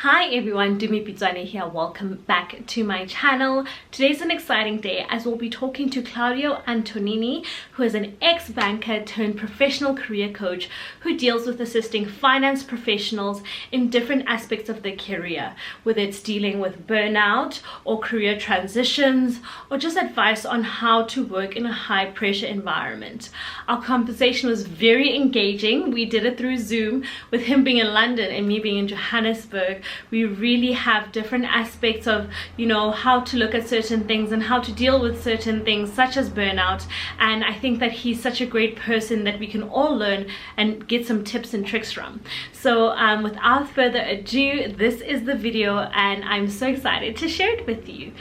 Hi everyone, Tumi Pitswane here. Welcome back to my channel. Today's an exciting day as we'll be talking to Claudio Antonini, who is an ex-banker turned professional career coach who deals with assisting finance professionals in different aspects of their career, whether it's dealing with burnout or career transitions or just advice on how to work in a high pressure environment. Our conversation was very engaging. We did it through Zoom with him being in London and me being in Johannesburg. We really have different aspects of, how to look at certain things and how to deal with certain things such as burnout. And I think that he's such a great person that we can all learn and get some tips and tricks from. So without further ado, this is the video and I'm so excited to share it with you.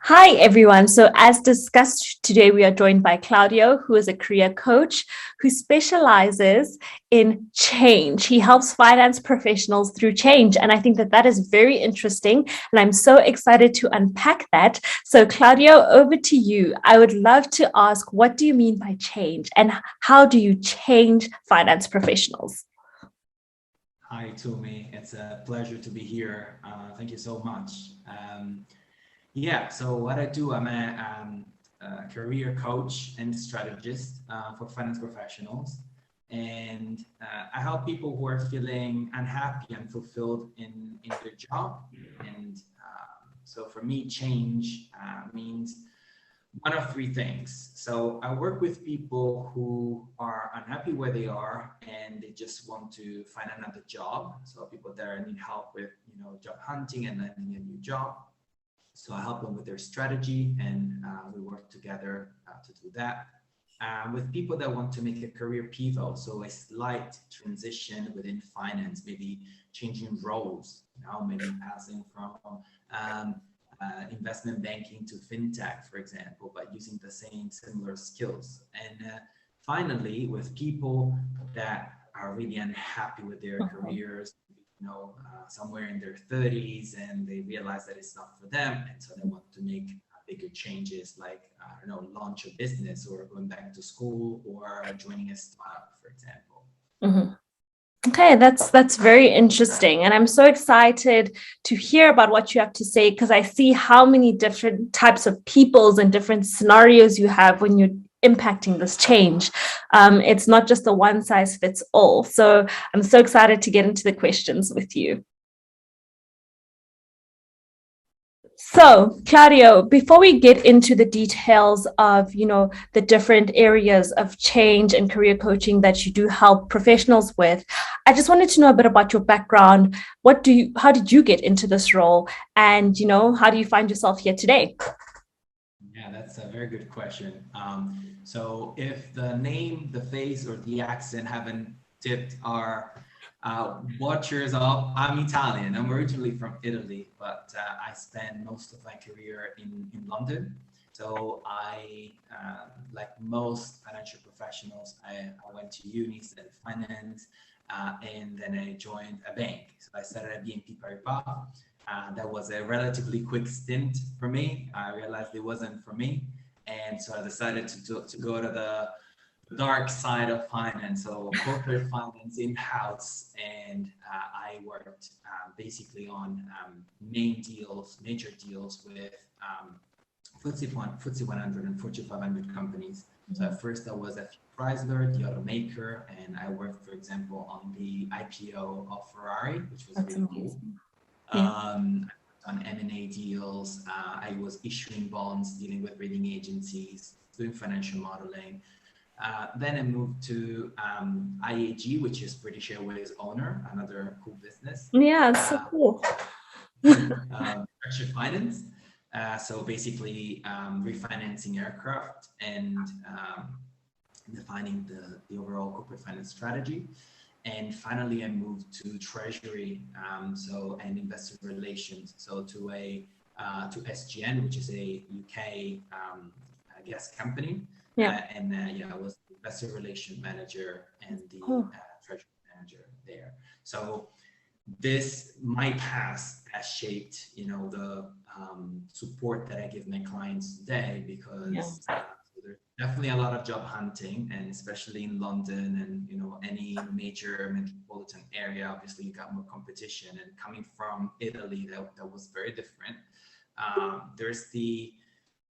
Hi everyone. So as discussed today, we are joined by Claudio, who is a career coach who specializes in change. He helps finance professionals through change. And I think that that is very interesting. And I'm so excited to unpack that. So Claudio, over to you. I would love to ask, what do you mean by change and how do you change finance professionals? Hi, Tumi. It's a pleasure to be here. Thank you so much. So what I do, I'm a career coach and strategist for finance professionals. And I help people who are feeling unhappy and fulfilled in their job. And so for me, change means one of three things. So I work with people who are unhappy where they are and they just want to find another job. So people that need help with, job hunting and landing a new job. So I help them with their strategy and we work together to do that. With people that want to make a career pivot, so a slight transition within finance, maybe changing roles, maybe passing from investment banking to fintech, for example, but using the same similar skills. And finally, with people that are really unhappy with their careers, somewhere in their 30s, and they realize that it's not for them, and so they want to make bigger changes, like launch a business or going back to school or joining a startup, for example. Okay, that's very interesting. And I'm so excited to hear about what you have to say, because I see how many different types of peoples and different scenarios you have when you're impacting this change. It's not just a one size fits all. So I'm so excited to get into the questions with you. So, Claudio, before we get into the details of, the different areas of change and career coaching that you do help professionals with, I just wanted to know a bit about your background. How did you get into this role? And, how do you find yourself here today? Yeah, that's a very good question. So if the name, the face, or the accent haven't tipped our watchers off, I'm Italian. I'm originally from Italy, but I spent most of my career in London. So I, like most financial professionals, I went to uni, studied finance, and then I joined a bank. So I started at BNP Paribas. That was a relatively quick stint for me. I realized it wasn't for me. And so I decided to go to the dark side of finance, so corporate finance in-house. And I worked basically on major deals with FTSE 100 and Fortune 500 companies. So at first I was at Chrysler, the automaker, and I worked, for example, on the IPO of Ferrari, which was really cool. On M&A deals, I was issuing bonds, dealing with rating agencies, doing financial modeling. Then I moved to IAG, which is British Airways owner, another cool business. Yeah, it's so cool. Structured finance. So basically refinancing aircraft and defining the overall corporate finance strategy. And finally, I moved to Treasury, and investor relations, so to SGN, which is a UK gas company. I was the investor relation manager and the treasury manager there. So my past has shaped, the support that I give my clients today, because there's definitely a lot of job hunting, and especially in London and any major metropolitan area. Obviously, you got more competition. And coming from Italy, that was very different. There's the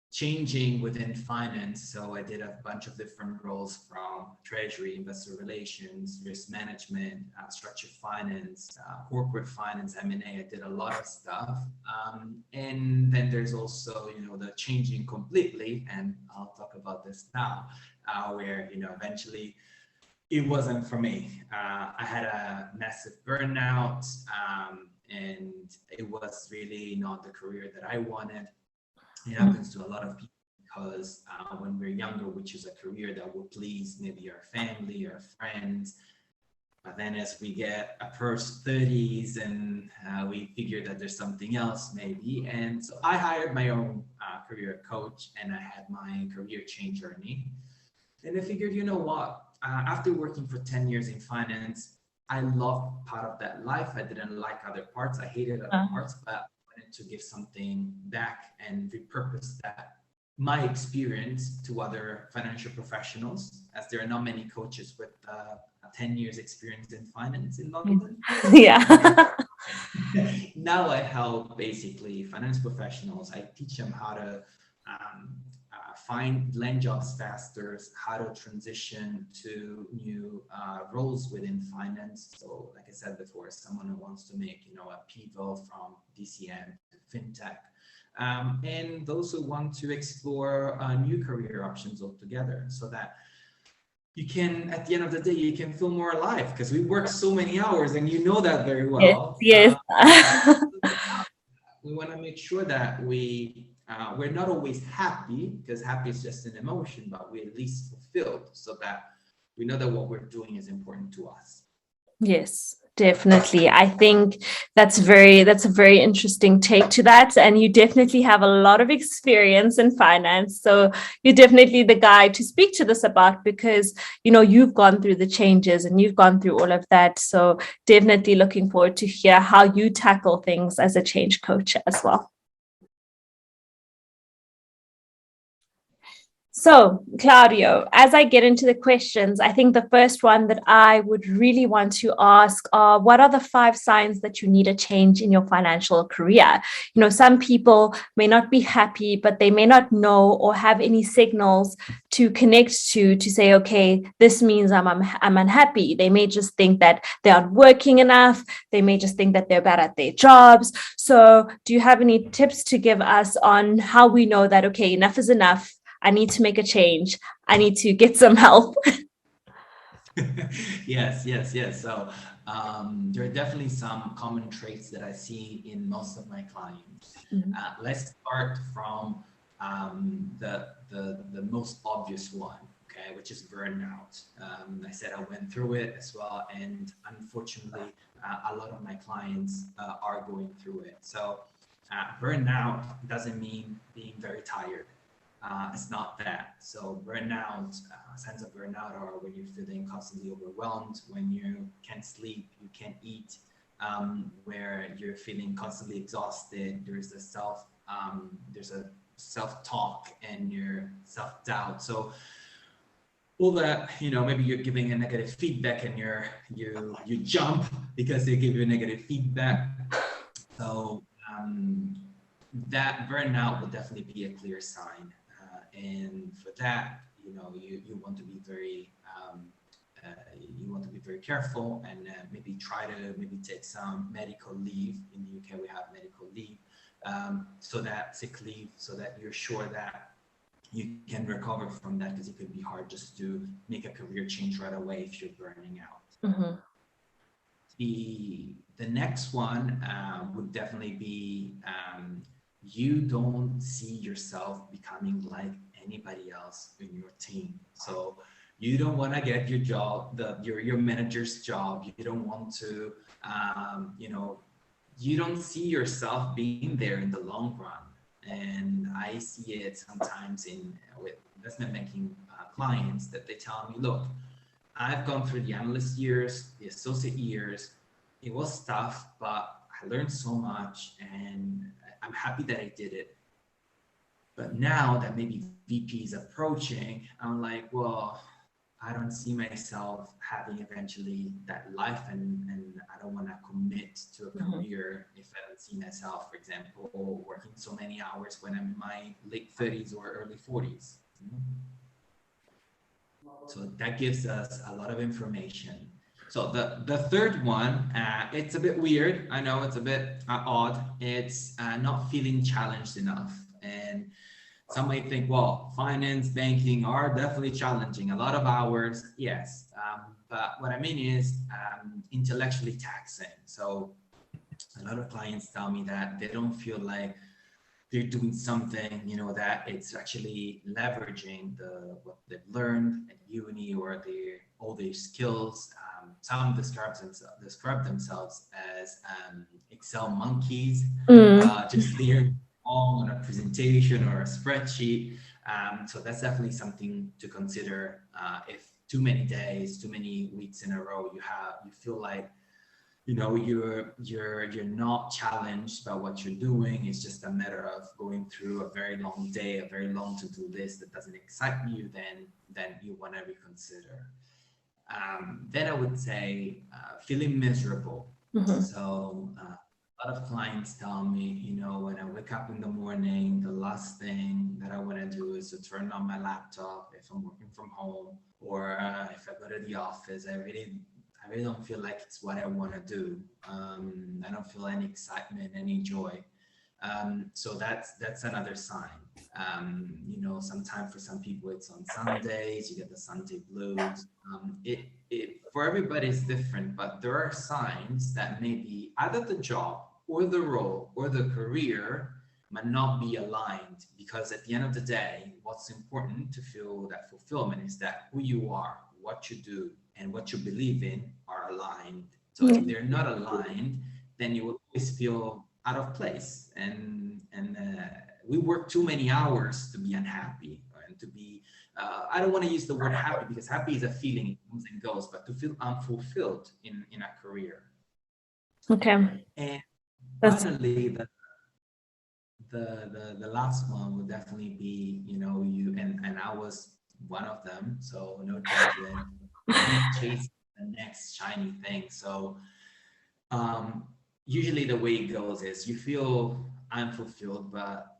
changing within finance. So I did a bunch of different roles, from treasury, investor relations, risk management, structured finance, corporate finance, M&A. I did a lot of stuff. And then there's also, the changing completely, and I'll talk about this now, where, eventually it wasn't for me. I had a massive burnout, and it was really not the career that I wanted. It happens to a lot of people because when we're younger, we choose a career that will please maybe our family or friends. But then as we get approach 30s, and we figure that there's something else maybe. And so I hired my own career coach, and I had my career change journey. And I figured, you know what? After working for 10 years in finance, I loved part of that life. I didn't like other parts. I hated other parts, but to give something back and repurpose my experience to other financial professionals, as there are not many coaches with 10 years experience in finance in London. Yeah. Now I help basically finance professionals. I teach them how to land jobs faster, how to transition to new roles within finance. So like I said before, someone who wants to make a pivot from DCM to fintech, and those who want to explore new career options altogether, so that you can, at the end of the day, you can feel more alive, because we work so many hours, and you know that very well. Yes. We want to make sure that we're not always happy, because happy is just an emotion, but we're at least fulfilled, so that we know that what we're doing is important to us. Yes, definitely. I think that's a very interesting take to that. And you definitely have a lot of experience in finance. So you're definitely the guy to speak to this about, because, you've gone through the changes and you've gone through all of that. So definitely looking forward to hear how you tackle things as a change coach as well. So, Claudio, as I get into the questions, I think the first one that I would really want to ask are, what are the 5 signs that you need a change in your financial career? Some people may not be happy, but they may not know or have any signals to connect to say, okay, this means I'm unhappy. They may just think that they aren't working enough. They may just think that they're bad at their jobs. So do you have any tips to give us on how we know that, okay, enough is enough? I need to make a change. I need to get some help. Yes. So there are definitely some common traits that I see in most of my clients. Let's start from the most obvious one, okay, which is burnout. I said I went through it as well, and unfortunately, a lot of my clients are going through it. So burnout doesn't mean being very tired. It's not that. So burnout, signs of burnout are when you're feeling constantly overwhelmed, when you can't sleep, you can't eat, where you're feeling constantly exhausted. There's a self-talk and your self-doubt. So all that, maybe you're giving a negative feedback, and you jump because they give you negative feedback. So that burnout will definitely be a clear sign. And for that, you want to be very careful, and maybe try to take some medical leave. In the UK, we have medical leave, so that sick leave, so that you're sure that you can recover from that, because it could be hard just to make a career change right away if you're burning out. The next one would definitely be you don't see yourself becoming like anybody else in your team. So you don't want to get your job, your manager's job. You don't want to, you don't see yourself being there in the long run. And I see it sometimes with investment banking clients, that they tell me, look, I've gone through the analyst years, the associate years. It was tough, but I learned so much, and I'm happy that I did it. But now that maybe VP is approaching, I'm like, well, I don't see myself having eventually that life, and I don't want to commit to a career if I don't see myself, for example, working so many hours when I'm in my late 30s or early 40s. So that gives us a lot of information. So the third one, it's a bit weird. I know it's a bit odd. It's not feeling challenged enough. And some might think, well, finance, banking are definitely challenging. A lot of hours, yes. But what I mean is intellectually taxing. So a lot of clients tell me that they don't feel like they're doing something, that it's actually leveraging what they've learned at uni or all their skills. Some describe themselves as Excel monkeys, just there on a presentation or a spreadsheet. So that's definitely something to consider. If too many days, too many weeks in a row, you feel like you're not challenged by what you're doing. It's just a matter of going through a very long day, a very long to-do list that doesn't excite you, then you want to reconsider. Then I would say feeling miserable. So a lot of clients tell me, when I wake up in the morning, the last thing that I want to do is to turn on my laptop if I'm working from home, or if I go to the office, I really don't feel like it's what I want to do. I don't feel any excitement, any joy. So that's another sign. Sometimes for some people it's on Sundays, you get the Sunday blues. For everybody it's different, but there are signs that maybe either the job or the role or the career might not be aligned, because at the end of the day, what's important to feel that fulfillment is that who you are, what you do, and what you believe in are aligned. So if they're not aligned, then you will always feel out of place. And we work too many hours to be unhappy and to be, I don't want to use the word happy, because happy is a feeling, it comes and goes, but to feel unfulfilled in a career. Okay. And finally, the last one would definitely be, you, and I was one of them, so no judgment, chase the next shiny thing. So usually the way it goes is you feel unfulfilled, but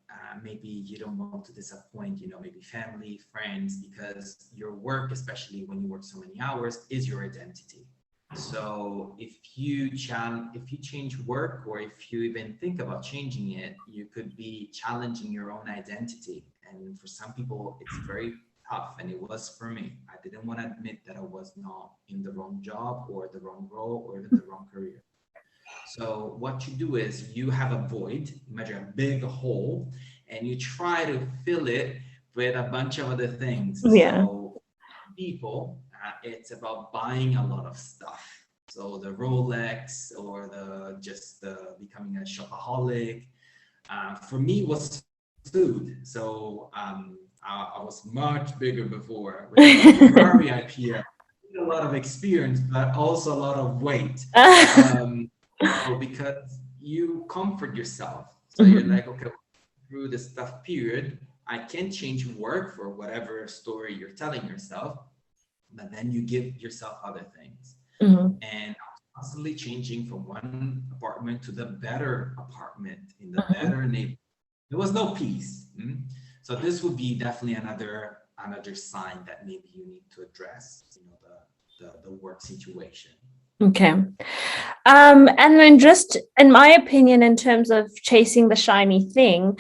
maybe you don't want to disappoint, maybe family, friends, because your work, especially when you work so many hours, is your identity. So if you change work, or if you even think about changing it, you could be challenging your own identity. And for some people, it's very tough, and it was for me. I didn't want to admit that I was not in the wrong job or the wrong role or even the wrong career. So what you do is you have a void, imagine a big hole, and you try to fill it with a bunch of other things. Yeah. So people, it's about buying a lot of stuff. So the Rolex, or just becoming a shopaholic. For me, it was food. So I was much bigger before. With the Ferrari IPO, a lot of experience, but also a lot of weight. Because you comfort yourself. So you're like, okay, through this tough period, I can change work for whatever story you're telling yourself, but then you give yourself other things. And I was constantly changing from one apartment to the better apartment in the better neighborhood. There was no peace. So this would be definitely another sign that maybe you need to address, the work situation. Okay. And then, just in my opinion, in terms of chasing the shiny thing,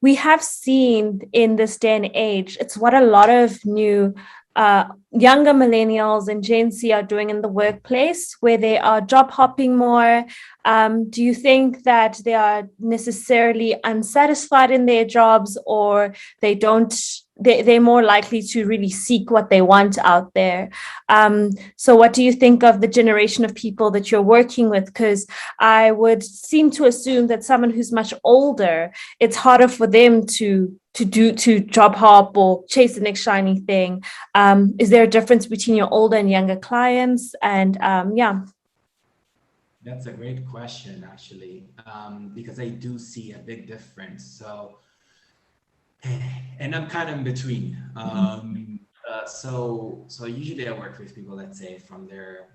we have seen in this day and age, it's what a lot of new younger millennials and Gen Z are doing in the workplace, where they are job hopping more. Do you think that they are necessarily unsatisfied in their jobs, or they're more likely to really seek what they want out there? So what do you think of the generation of people that you're working with? Because I would seem to assume that someone who's much older, it's harder for them to job hop or chase the next shiny thing. Is there a difference between your older and younger clients? And yeah. That's a great question, actually, because I do see a big difference. So And I'm kind of in between. So usually I work with people, let's say, from their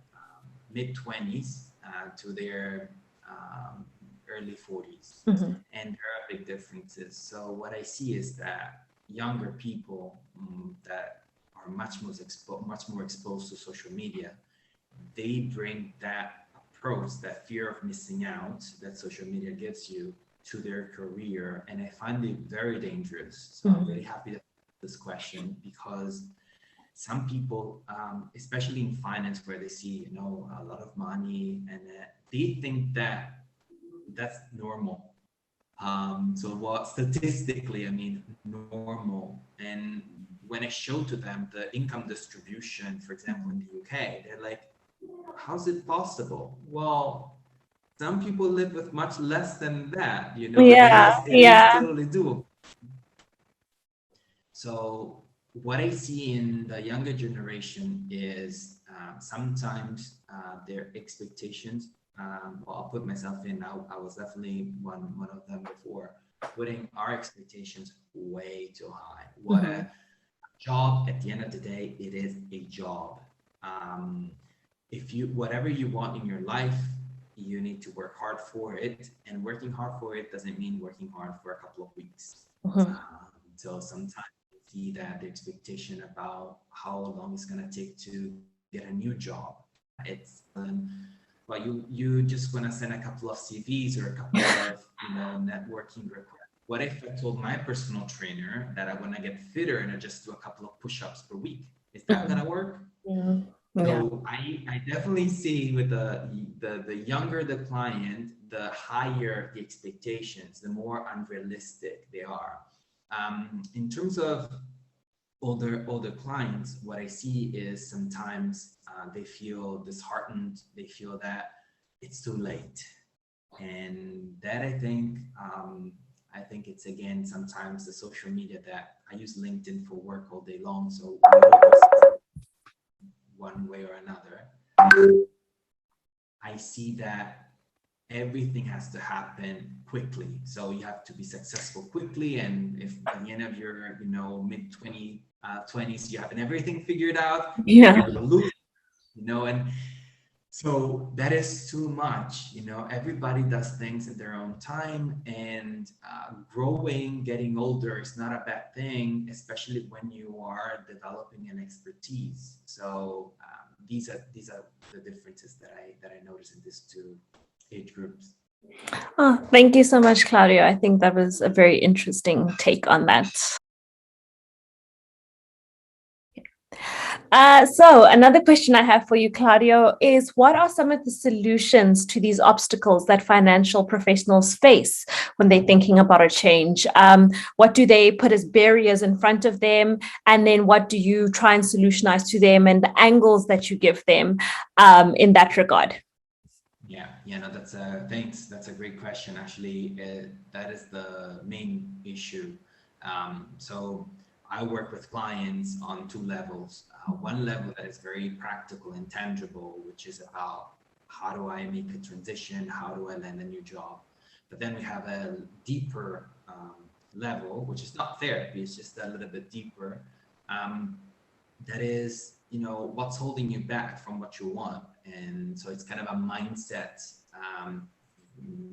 mid 20s to their early 40s, and there are big differences. So what I see is that younger people that are much more exposed to social media, they bring that approach, that fear of missing out that social media gives you, to their career, and I find it very dangerous. So I'm really happy to ask this question, because some people, especially in finance, where they see a lot of money, and they think that that's normal. So what statistically, I mean, normal. And when I show to them the income distribution, for example, in the UK, they're like, how's it possible? Well, some people live with much less than that, It is totally doable. So what I see in the younger generation is sometimes their expectations, well, I'll put myself in, I was definitely one of them before, putting our expectations way too high. What a job, at the end of the day, it is a job. Whatever you want in your life, you need to work hard for it, and working hard for it doesn't mean working hard for a couple of weeks. So sometimes you see that the expectation about how long it's going to take to get a new job, it's but you just want to send a couple of CVs or a couple of networking requests. What if I told my personal trainer that I want to get fitter and I just do a couple of push-ups per week? Is that going to work? So I definitely see with the younger the client, the higher the expectations, the more unrealistic they are. In terms of older clients, what I see is sometimes they feel disheartened. They feel that it's too late, and that I think it's, again, sometimes the social media, that I use LinkedIn for work all day long, so one way or another, I see that everything has to happen quickly. So you have to be successful quickly. And if by the end of your, mid 20s, you haven't everything figured out, you're losing, and so that is too much. Everybody does things at their own time, and growing, getting older is not a bad thing, especially when you are developing an expertise. So these are the differences that I notice in these two age groups. Oh, thank you so much, Claudio. I think that was a very interesting take on that. So another question I have for you, Claudio, is what are some of the solutions to these obstacles that financial professionals face when they're thinking about a change? What do they put as barriers in front of them? And then what do you try and solutionize to them, and the angles that you give them in that regard? No, thanks. That's a great question. Actually, that is the main issue. So I work with clients on two levels. One level that is very practical and tangible, which is about how do I make a transition? How do I land a new job? But then we have a deeper level, which is not therapy, it's just a little bit deeper. That is, what's holding you back from what you want. And so it's kind of a mindset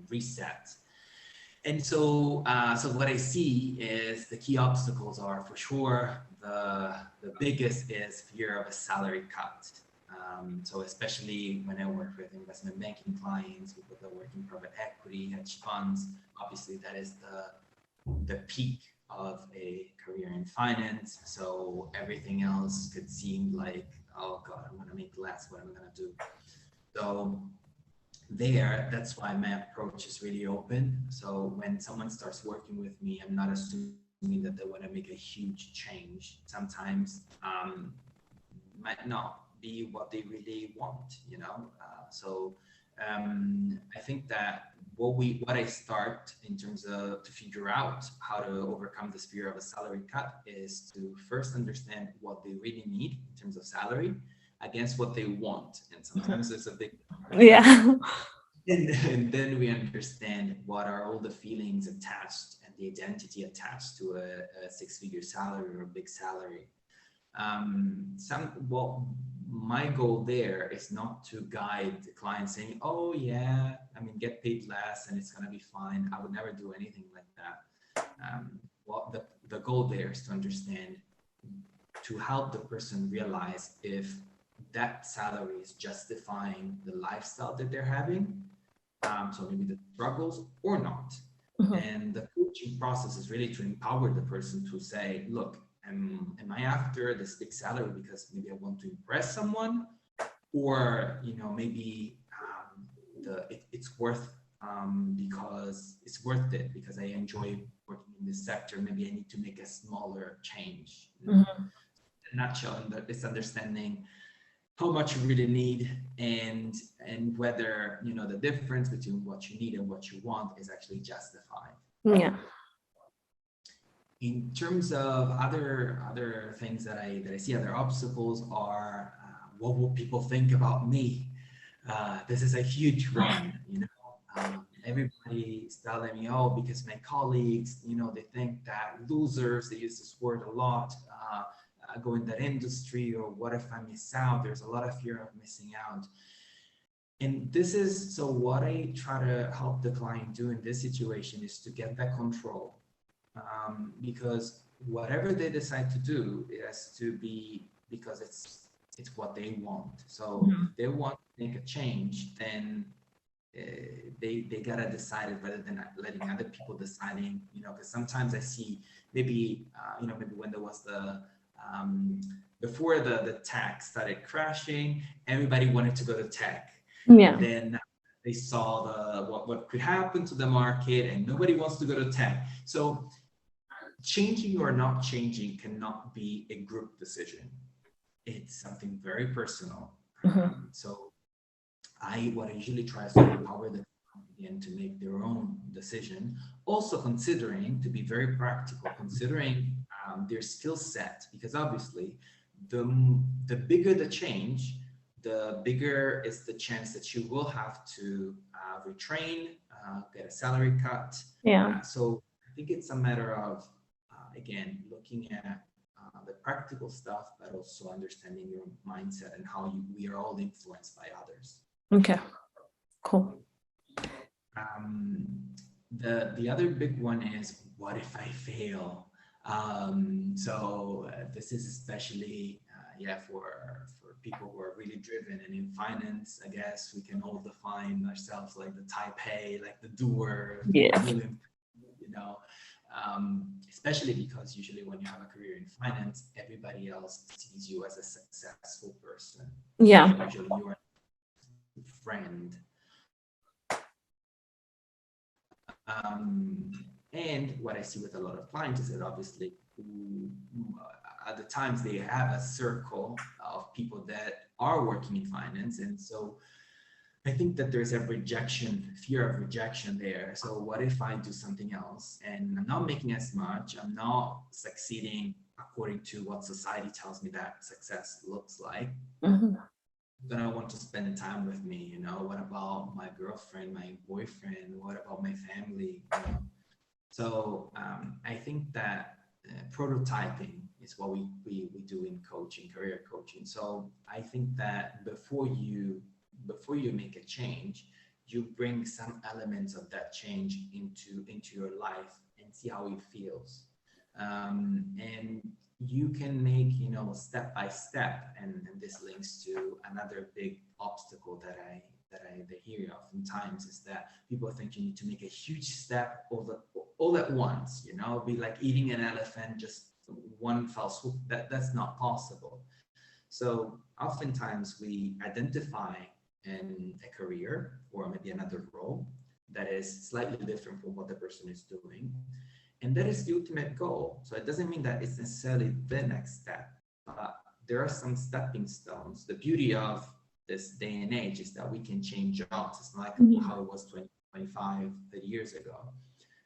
reset. And so what I see is the key obstacles are, for sure, the biggest is fear of a salary cut. So especially when I work with investment banking clients, people that work in private equity, hedge funds, obviously that is the peak of a career in finance. So everything else could seem like, oh God, I'm going to make less. What am I going to do? So that's why my approach is really open. So when someone starts working with me, I'm not assuming that they want to make a huge change. Sometimes might not be what they really want, I think that what I start in terms of to figure out how to overcome this fear of a salary cut is to first understand what they really need in terms of salary against what they want. And sometimes there's a big and then we understand what are all the feelings attached and the identity attached to a six-figure salary or a big salary. Well, my goal there is not to guide the client saying, oh yeah, I mean, get paid less and it's going to be fine. I would never do anything like that. Well, the goal there is to understand, to help the person realize if that salary is justifying the lifestyle that they're having. So maybe the struggles or not. And the coaching process is really to empower the person to say, look, am I after this big salary because maybe I want to impress someone, or maybe it's worth because it's worth it because I enjoy working in this sector. Maybe I need to make a smaller change. In a nutshell, it's understanding how much you really need and whether the difference between what you need and what you want is actually justified. Yeah. In terms of other things that I see, other obstacles are what will people think about me? This is a huge one. Everybody is telling me, oh, because my colleagues, they think that losers, they use this word a lot, go in that industry, or what if I miss out? There's a lot of fear of missing out. And this is, so what I try to help the client do in this situation is to get that control. Because whatever they decide to do, it has to be because it's what they want. So if they want to make a change, then they gotta decide it rather than letting other people deciding. Because sometimes I see maybe when there was the before the tech started crashing, everybody wanted to go to tech. Yeah. And then they saw what could happen to the market, and nobody wants to go to tech. So changing or not changing cannot be a group decision. It's something very personal. So what I usually try is to empower the client to make their own decision, also considering, to be very practical, considering their skill set, because obviously the bigger the change, the bigger is the chance that you will have to retrain, get a salary cut. Yeah. So I think it's a matter of again, looking at the practical stuff, but also understanding your mindset and how we are all influenced by others. Okay, cool. The other big one is, what if I fail? So this is especially for people who are really driven, and in finance, I guess we can all define ourselves like the type A, like the doer. Yeah. Especially because usually when you have a career in finance, everybody else sees you as a successful person. Yeah. So usually you are a friend. And what I see with a lot of clients is that obviously at the times they have a circle of people that are working in finance. And so I think that there's a fear of rejection there. So what if I do something else and I'm not making as much, I'm not succeeding according to what society tells me that success looks like? Then I want to spend time with me, what about my girlfriend, my boyfriend, what about my family? So I think that prototyping is what we do in coaching, career coaching. So I think that before you make a change, you bring some elements of that change into your life and see how it feels. And you can make, step by step, and this links to another big obstacle that I hear oftentimes, is that people think you need to make a huge step all at once, be like eating an elephant, just one fell swoop. That's not possible. So oftentimes we identify in a career or maybe another role that is slightly different from what the person is doing, and that is the ultimate goal. So it doesn't mean that it's necessarily the next step, but there are some stepping stones. The beauty of this day and age is that we can change jobs. It's not like how it was 20, 25, 30 years ago.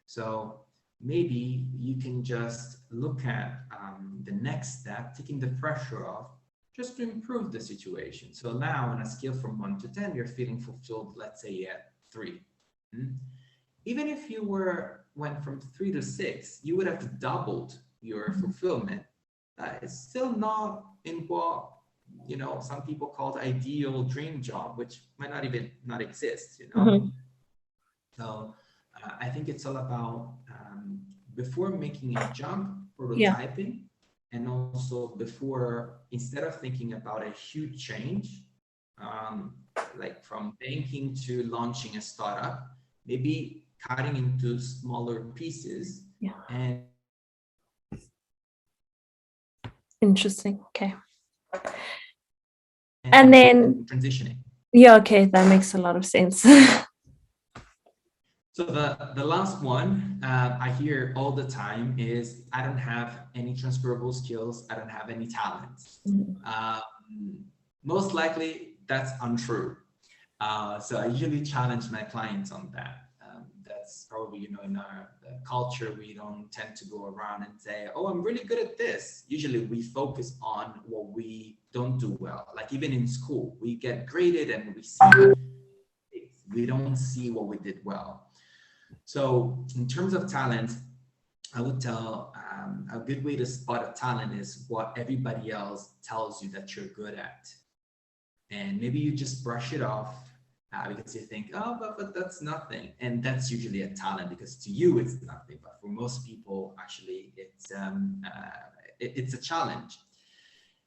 So maybe you can just look at the next step, taking the pressure off, just to improve the situation. So now on a scale from 1 to 10, you're feeling fulfilled, let's say at 3. Even if you were went from 3 to 6, you would have doubled your fulfillment. It's still not in what, you know, some people call the ideal dream job, which might not even not exist, you know. Mm-hmm. So I think it's all about before making a jump, Yeah. prototyping, and also before, instead of thinking about a huge change, like from banking to launching a startup, maybe cutting into smaller pieces. Yeah. And Interesting. Okay. And then transitioning. Yeah, okay, that makes a lot of sense. So the last one I hear all the time is, I don't have any transferable skills. I don't have any talents. Most likely that's untrue. So I usually challenge my clients on that. That's probably, you know, in our culture, we don't tend to go around and say, oh, I'm really good at this. Usually we focus on what we don't do well. Like even in school, we get graded and we don't see what we did well. So in terms of talent, I would tell a good way to spot a talent is what everybody else tells you that you're good at. And maybe you just brush it off because you think, oh, but that's nothing. And that's usually a talent, because to you it's nothing. But for most people, actually, it's a challenge.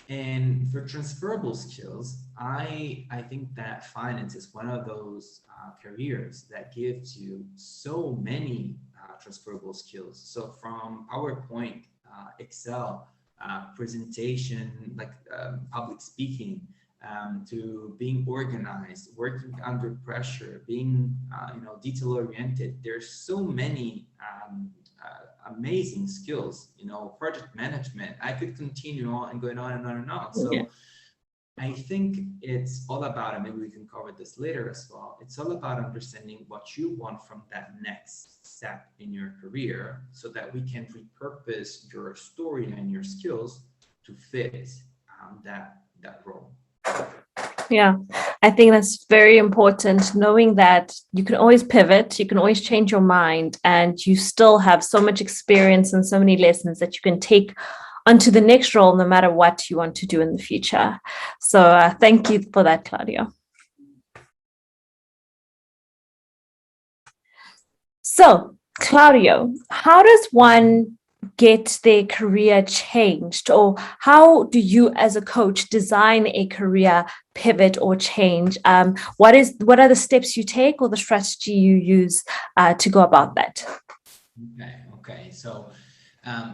And for transferable skills, I think that finance is one of those careers that gives you so many transferable skills. So from PowerPoint, Excel, presentation, like public speaking, to being organized, working under pressure, being detail oriented. There's so many amazing skills, you know, project management. I could continue on and going on and on and on. So Yeah. I think it's all about, and maybe we can cover this later as well, it's all about understanding what you want from that next step in your career, so that we can repurpose your story and your skills to fit that role. Yeah, I think that's very important, knowing that you can always pivot, you can always change your mind, and you still have so much experience and so many lessons that you can take onto the next role, no matter what you want to do in the future. So thank you for that, Claudio. So, Claudio, how does one get their career changed, or how do you as a coach design a career pivot or change? What are the steps you take, or the strategy you use to go about that? Okay. So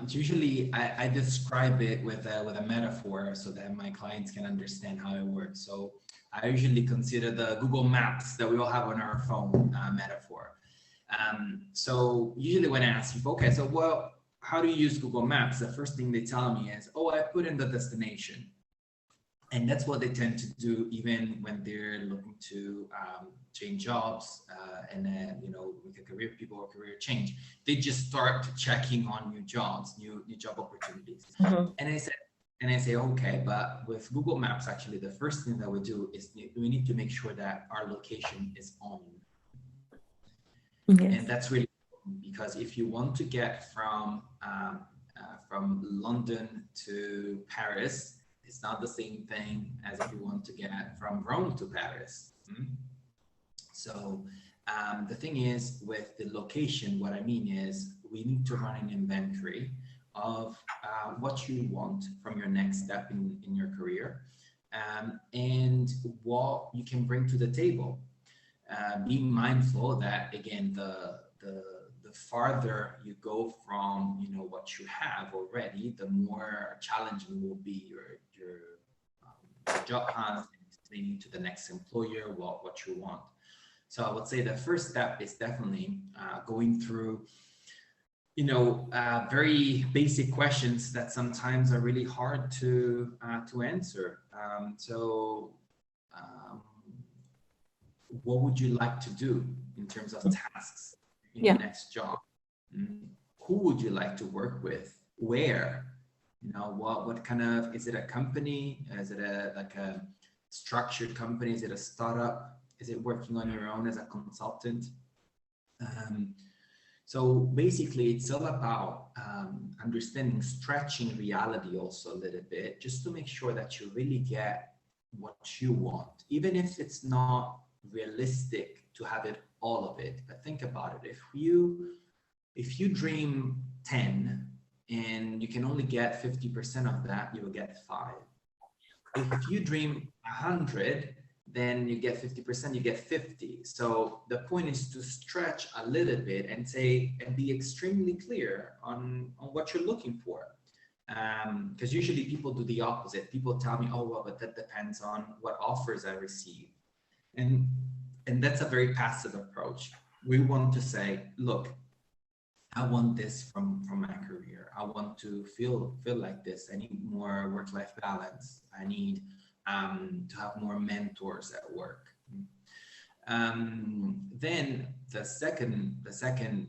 usually I describe it with a metaphor so that my clients can understand how it works. So I usually consider the Google Maps that we all have on our phone metaphor. So usually when I ask people, okay, so well, how do you use Google Maps? The first thing they tell me is, oh, I put in the destination. And that's what they tend to do even when they're looking to change jobs and with a career, people or career change. They just start checking on new jobs, new job opportunities. Mm-hmm. And I say, okay, but with Google Maps, actually, the first thing that we do is we need to make sure that our location is on. Yes. And that's really important, because if you want to get from London to Paris, it's not the same thing as if you want to get from Rome to Paris. So the thing is, with the location, what I mean is we need to run an inventory of what you want from your next step in your career, and what you can bring to the table. Being mindful that, again, the farther you go from what you have already, the more challenging will be your job hunt, explaining to the next employer what you want. So I would say the first step is definitely going through very basic questions that sometimes are really hard to answer. What would you like to do in terms of tasks in your next job? Who would you like to work with? Where? What kind of, is it a company? Is it a structured company? Is it a startup? Is it working on your own as a consultant? So basically, it's all about understanding, stretching reality also a little bit, just to make sure that you really get what you want, even if it's not realistic to have it all of it. But think about it: if you dream 10 and you can only get 50% of that, you will get 5. If you dream 100, then you get 50%, you get 50. So the point is to stretch a little bit and say, and be extremely clear on what you're looking for. Because usually people do the opposite. People tell me, oh, well, but that depends on what offers I receive. And that's a very passive approach. We want to say, look, I want this from my career. I want to feel like this. I need more work-life balance. I need to have more mentors at work. Then the second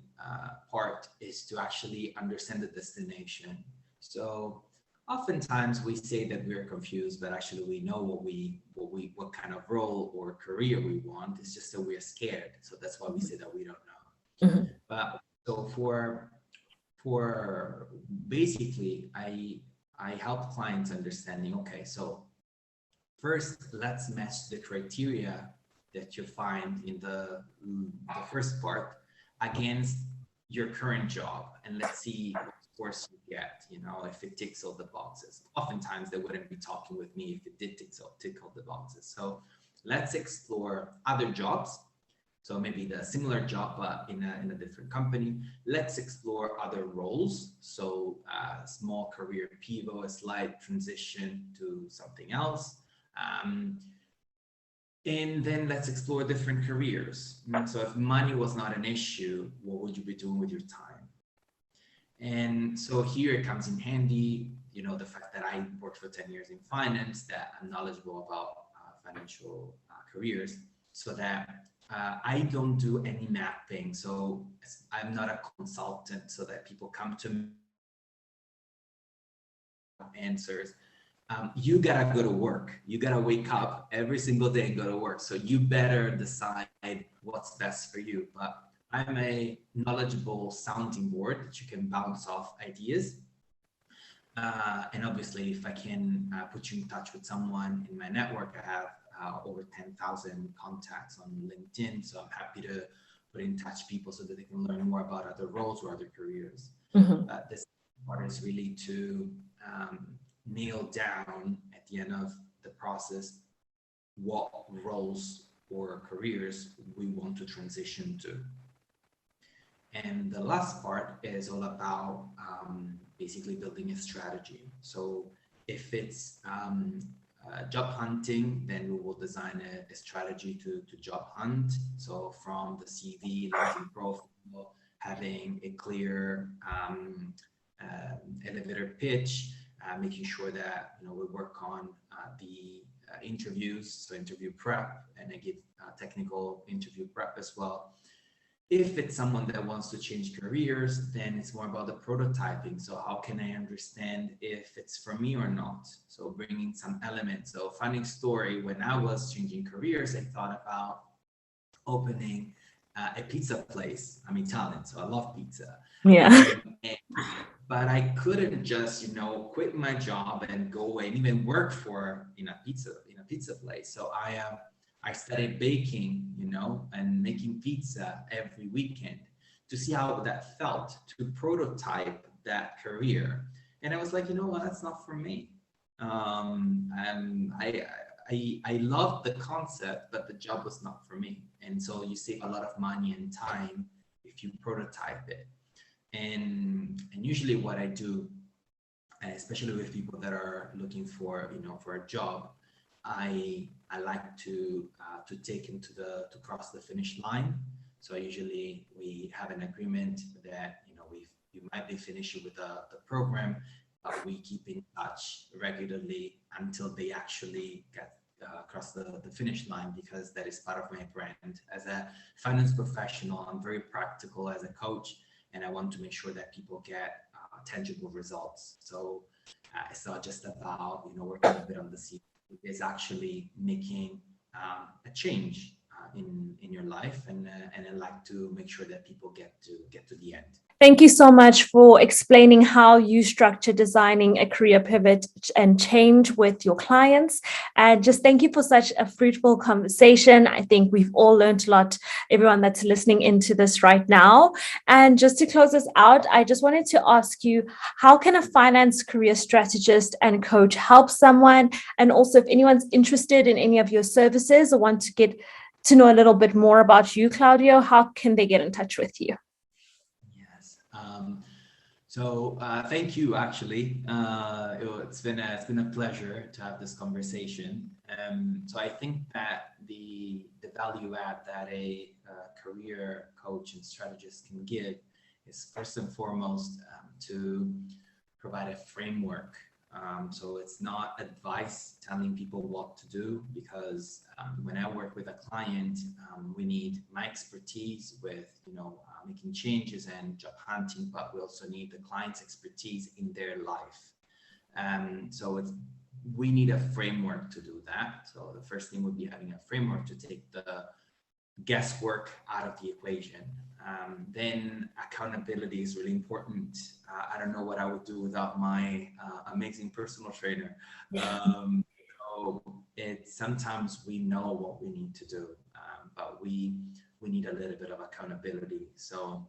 part is to actually understand the destination. So oftentimes we say that we're confused, but actually we know what kind of role or career we want. It's just that we're scared. So that's why we say that we don't know. Mm-hmm. But so for basically, I help clients understanding, okay, so first let's match the criteria that you find in the first part against your current job, and let's see what scores you get, if it ticks all the boxes. Oftentimes they wouldn't be talking with me if it did tick all the boxes. So let's explore other jobs. So maybe the similar job, but in a different company. Let's explore other roles. So small career pivot, a slight transition to something else. And then let's explore different careers. So if money was not an issue, what would you be doing with your time? And so here it comes in handy, the fact that I worked for 10 years in finance, that I'm knowledgeable about financial careers, so that I don't do any mapping. So I'm not a consultant, so that people come to me answers. You gotta go to work. You gotta wake up every single day and go to work. So you better decide what's best for you. But I'm a knowledgeable sounding board that you can bounce off ideas. And obviously, if I can put you in touch with someone in my network, I have over 10,000 contacts on LinkedIn. So I'm happy to put in touch people so that they can learn more about other roles or other careers. Mm-hmm. This part is really to nail down at the end of the process what roles or careers we want to transition to. And the last part is all about basically building a strategy. So if it's job hunting, then we will design a strategy to job hunt. So from the CV, LinkedIn profile, having a clear elevator pitch, making sure that we work on the interviews, so interview prep, and I give technical interview prep as well. If it's someone that wants to change careers, then it's more about the prototyping. So how can I understand if it's for me or not? So bringing some elements. So funny story, when I was changing careers, I thought about opening a pizza place. I'm Italian, so I love pizza. Yeah. But I couldn't just, quit my job and go away and even work for a pizza place. So I started baking, and making pizza every weekend to see how that felt, to prototype that career. And I was like, what, that's not for me. I loved the concept, but the job was not for me. And so you save a lot of money and time if you prototype it. And usually what I do, especially with people that are looking for, for a job, I like to take them to cross the finish line. So usually we have an agreement that, you might be finishing with the program, but we keep in touch regularly until they actually get across the finish line, because that is part of my brand. As a finance professional, I'm very practical as a coach, and I want to make sure that people get tangible results. So it's not just about, working a bit on the CV. It's actually making a change in your life, and I like to make sure that people get to the end. Thank you so much for explaining how you structure designing a career pivot and change with your clients. And just thank you for such a fruitful conversation. I think we've all learned a lot, everyone that's listening into this right now. And just to close us out, I just wanted to ask you, how can a finance career strategist and coach help someone? And also, if anyone's interested in any of your services or want to get to know a little bit more about you, Claudio, how can they get in touch with you? So thank you. Actually, it's been a pleasure to have this conversation. So I think that the value add that a career coach and strategist can give is first and foremost to provide a framework. So it's not advice telling people what to do, because when I work with a client, we need my expertise with, making changes and job hunting, but we also need the client's expertise in their life. So we need a framework to do that. So the first thing would be having a framework to take the guesswork out of the equation. Then accountability is really important. I don't know what I would do without my amazing personal trainer. So sometimes we know what we need to do, but we need a little bit of accountability. So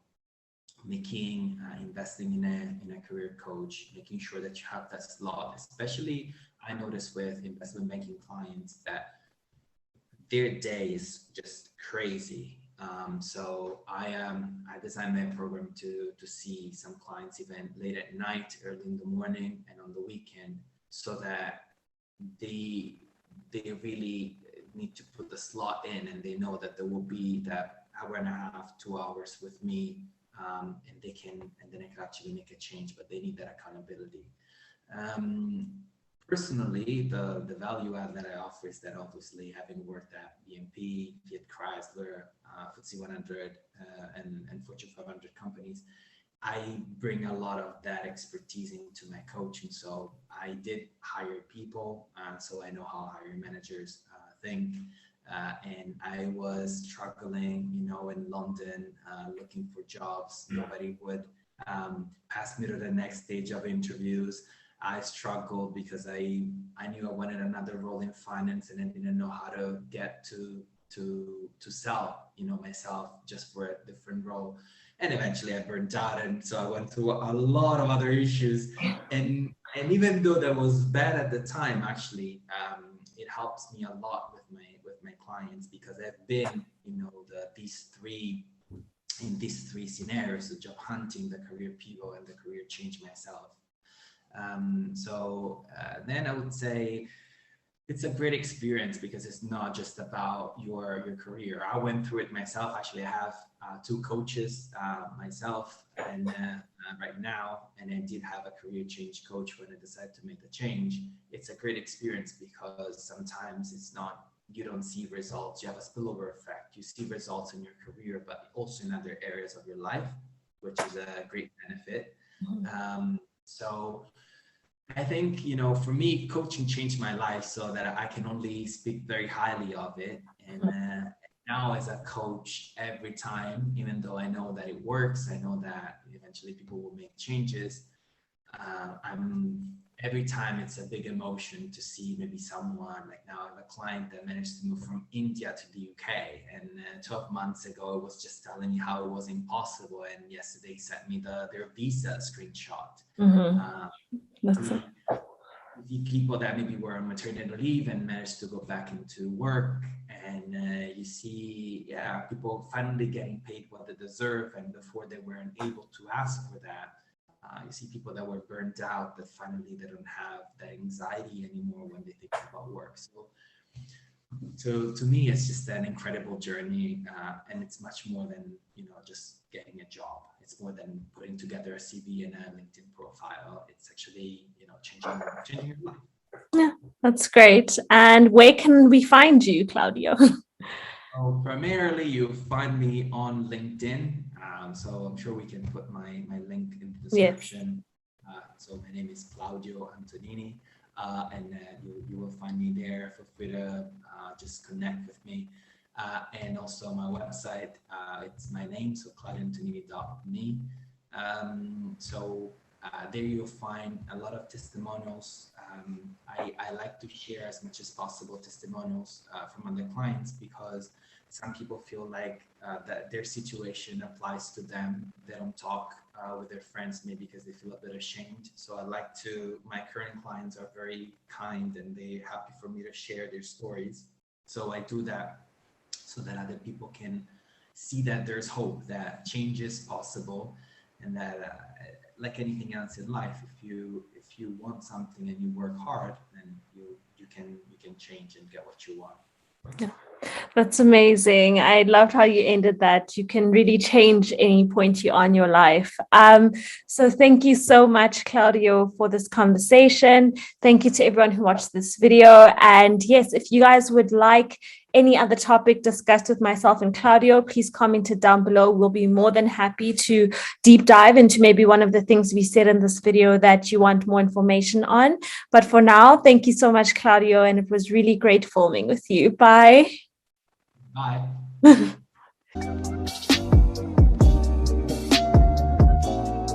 investing in a career coach, making sure that you have that slot. Especially I notice with investment banking clients that their day is just crazy. So I designed my program to see some clients even late at night, early in the morning, and on the weekend, so that they really need to put the slot in, and they know that there will be that hour and a half, 2 hours with me, and then I can actually make a change. But they need that accountability. Personally, the value add that I offer is that, obviously, having worked at BNP, Fiat Chrysler, FTSE 100, and Fortune 500 companies, I bring a lot of that expertise into my coaching. So I did hire people, so I know how hiring managers think. And I was struggling, in London, looking for jobs. Nobody would pass me to the next stage of interviews. I struggled because I knew I wanted another role in finance, and I didn't know how to get to sell, myself just for a different role. And eventually I burned out, and so I went through a lot of other issues. And even though that was bad at the time, actually, it helps me a lot with my clients, because I've been, these three scenarios: the job hunting, the career pivot, and the career change myself. Then I would say it's a great experience, because it's not just about your career. I went through it myself. Actually, I have 2 coaches myself, and right now, and I did have a career change coach when I decided to make the change. It's a great experience, because sometimes you don't see results. You have a spillover effect. You see results in your career, but also in other areas of your life, which is a great benefit. So I think, for me, coaching changed my life, so that I can only speak very highly of it. And now, as a coach, every time, even though I know that it works, I know that eventually people will make changes, every time it's a big emotion to see maybe someone, like now I have a client that managed to move from India to the UK, and 12 months ago it was just telling me how it was impossible, and yesterday sent me their visa screenshot. People that maybe were on maternity leave and managed to go back into work, and you see people finally getting paid what they deserve, and before they weren't able to ask for that. You see people that were burnt out, that finally they don't have that anxiety anymore when they think about work. So to me, it's just an incredible journey, and it's much more than just getting a job. It's more than putting together a CV and a LinkedIn profile. It's actually changing your life. Yeah, that's great. And where can we find you, Claudio? Primarily, you find me on LinkedIn. So I'm sure we can put my link in the description. Yes. So my name is Claudio Antonini, and you will find me there. Feel free to just connect with me. and also my website. It's my name, so claudioantonini.me. There you'll find a lot of testimonials. I like to share as much as possible testimonials from other clients, because some people feel like that their situation applies to them. They don't talk with their friends, maybe because they feel a bit ashamed. So my current clients are very kind, and they're happy for me to share their stories. So I do that so that other people can see that there's hope, that change is possible, and that like anything else in life, if you want something and you work hard, then you can change and get what you want. Yeah. That's amazing. I loved how you ended that. You can really change any point you're on in your life. So thank you so much, Claudio, for this conversation. Thank you to everyone who watched this video. And yes, if you guys would like any other topic discussed with myself and Claudio, please comment it down below. We'll be more than happy to deep dive into maybe one of the things we said in this video that you want more information on. But for now, thank you so much, Claudio. And it was really great filming with you. Bye. Bye.